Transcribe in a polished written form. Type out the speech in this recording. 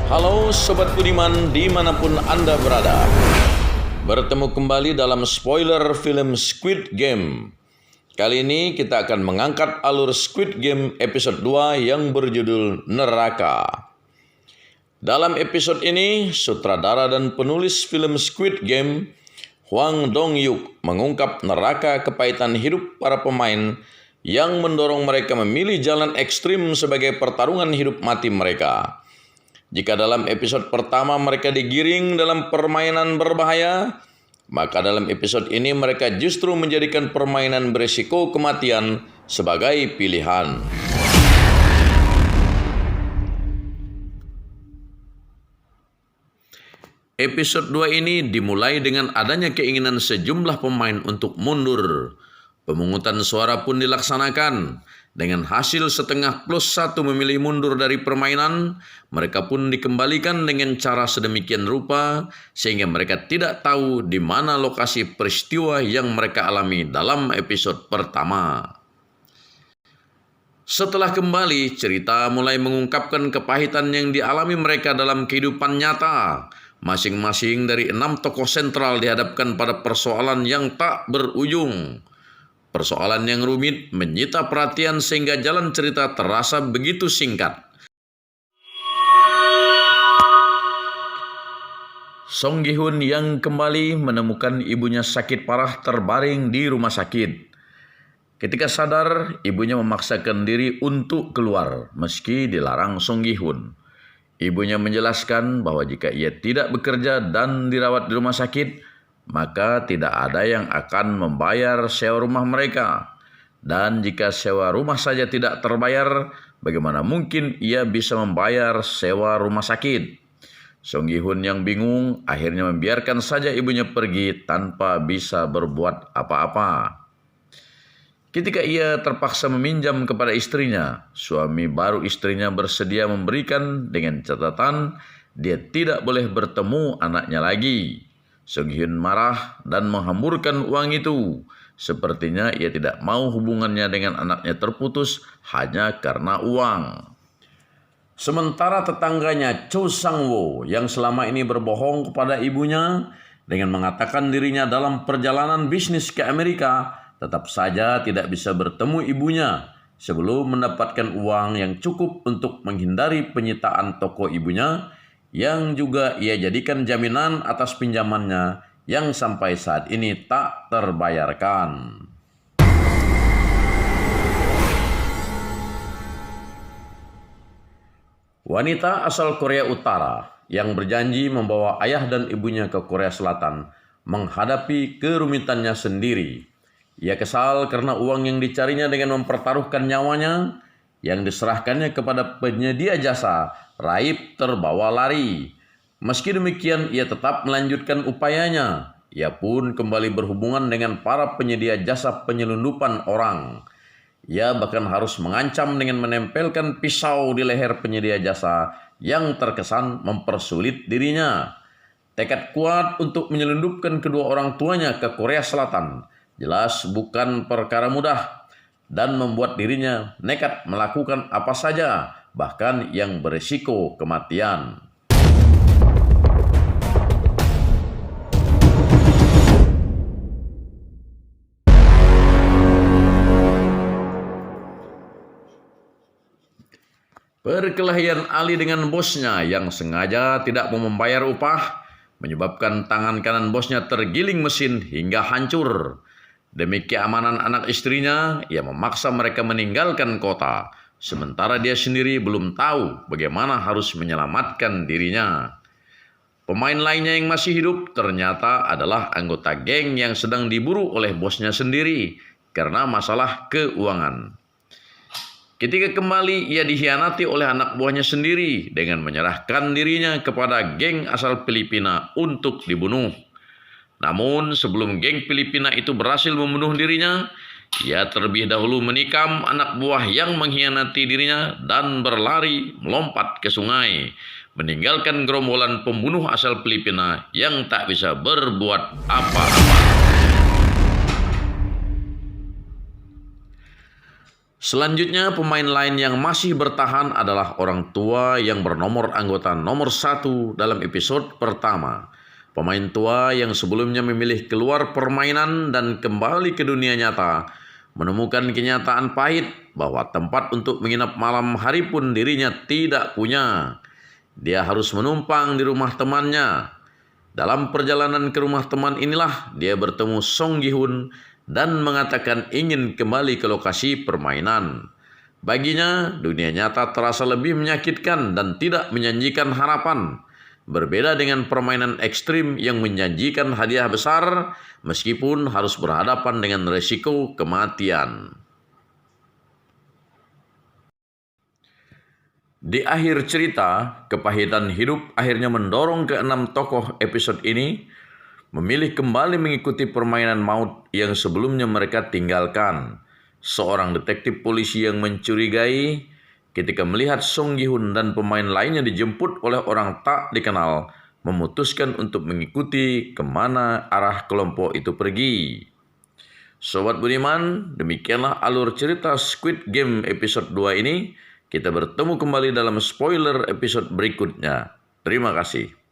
Halo Sobat Budiman dimanapun Anda berada. Bertemu kembali dalam spoiler film Squid Game. Kali ini kita akan mengangkat alur Squid Game episode 2 yang berjudul Neraka. Dalam episode ini, sutradara dan penulis film Squid Game, Hwang Dong-hyuk, mengungkap neraka kepahitan hidup para pemain yang mendorong mereka memilih jalan ekstrim sebagai pertarungan hidup mati mereka. Jika dalam episode pertama mereka digiring dalam permainan berbahaya, maka dalam episode ini mereka justru menjadikan permainan berisiko kematian sebagai pilihan. Episode 2 ini dimulai dengan adanya keinginan sejumlah pemain untuk mundur. Pemungutan suara pun dilaksanakan. Dengan hasil setengah plus 1 memilih mundur dari permainan, mereka pun dikembalikan dengan cara sedemikian rupa sehingga mereka tidak tahu di mana lokasi peristiwa yang mereka alami dalam episode pertama. Setelah kembali, cerita mulai mengungkapkan kepahitan yang dialami mereka dalam kehidupan nyata. Masing-masing dari 6 tokoh sentral dihadapkan pada persoalan yang tak berujung. Persoalan yang rumit menyita perhatian sehingga jalan cerita terasa begitu singkat. Song Gi-hun yang kembali menemukan ibunya sakit parah terbaring di rumah sakit. Ketika sadar, ibunya memaksakan diri untuk keluar meski dilarang Song Gi-hun. Ibunya menjelaskan bahwa jika ia tidak bekerja dan dirawat di rumah sakit, maka tidak ada yang akan membayar sewa rumah mereka. Dan jika sewa rumah saja tidak terbayar, bagaimana mungkin ia bisa membayar sewa rumah sakit? Song Gi-hun yang bingung akhirnya membiarkan saja ibunya pergi tanpa bisa berbuat apa-apa. Ketika ia terpaksa meminjam kepada istrinya, suami baru istrinya bersedia memberikan dengan catatan dia tidak boleh bertemu anaknya lagi. Song Gi-hun marah dan menghamburkan uang itu. Sepertinya ia tidak mau hubungannya dengan anaknya terputus hanya karena uang. Sementara tetangganya Cho Sang-woo yang selama ini berbohong kepada ibunya dengan mengatakan dirinya dalam perjalanan bisnis ke Amerika, tetap saja tidak bisa bertemu ibunya sebelum mendapatkan uang yang cukup untuk menghindari penyitaan toko ibunya yang juga ia jadikan jaminan atas pinjamannya yang sampai saat ini tak terbayarkan. Wanita asal Korea Utara yang berjanji membawa ayah dan ibunya ke Korea Selatan menghadapi kerumitannya sendiri. Ia kesal karena uang yang dicarinya dengan mempertaruhkan nyawanya yang diserahkannya kepada penyedia jasa raib terbawa lari. Meski demikian, ia tetap melanjutkan upayanya. Ia pun kembali berhubungan dengan para penyedia jasa penyelundupan orang. Ia bahkan harus mengancam dengan menempelkan pisau di leher penyedia jasa yang terkesan mempersulit dirinya. Tekad kuat untuk menyelundupkan kedua orang tuanya ke Korea Selatan jelas bukan perkara mudah dan membuat dirinya nekat melakukan apa saja, bahkan yang berisiko kematian. Perkelahian Ali dengan bosnya yang sengaja tidak mau membayar upah menyebabkan tangan kanan bosnya tergiling mesin hingga hancur. Demi keamanan anak istrinya, ia memaksa mereka meninggalkan kota, sementara dia sendiri belum tahu bagaimana harus menyelamatkan dirinya. Pemain lainnya yang masih hidup ternyata adalah anggota geng yang sedang diburu oleh bosnya sendiri karena masalah keuangan. Ketika kembali, ia dikhianati oleh anak buahnya sendiri dengan menyerahkan dirinya kepada geng asal Filipina untuk dibunuh. Namun sebelum geng Filipina itu berhasil membunuh dirinya, ia terlebih dahulu menikam anak buah yang mengkhianati dirinya dan berlari melompat ke sungai, meninggalkan gerombolan pembunuh asal Filipina yang tak bisa berbuat apa-apa. Selanjutnya, pemain lain yang masih bertahan adalah orang tua yang bernomor anggota nomor 1 dalam episode pertama. Pemain tua yang sebelumnya memilih keluar permainan dan kembali ke dunia nyata, menemukan kenyataan pahit bahwa tempat untuk menginap malam hari pun dirinya tidak punya. Dia harus menumpang di rumah temannya. Dalam perjalanan ke rumah teman inilah dia bertemu Song Gi-hun dan mengatakan ingin kembali ke lokasi permainan. Baginya, dunia nyata terasa lebih menyakitkan dan tidak menjanjikan harapan. Berbeda dengan permainan ekstrim yang menjanjikan hadiah besar, meskipun harus berhadapan dengan resiko kematian. Di akhir cerita, kepahitan hidup akhirnya mendorong ke-6 tokoh episode ini memilih kembali mengikuti permainan maut yang sebelumnya mereka tinggalkan. Seorang detektif polisi yang mencurigai ketika melihat Song Gi-hun dan pemain lainnya dijemput oleh orang tak dikenal, memutuskan untuk mengikuti kemana arah kelompok itu pergi. Sobat Budiman, demikianlah alur cerita Squid Game episode 2 ini. Kita bertemu kembali dalam spoiler episode berikutnya. Terima kasih.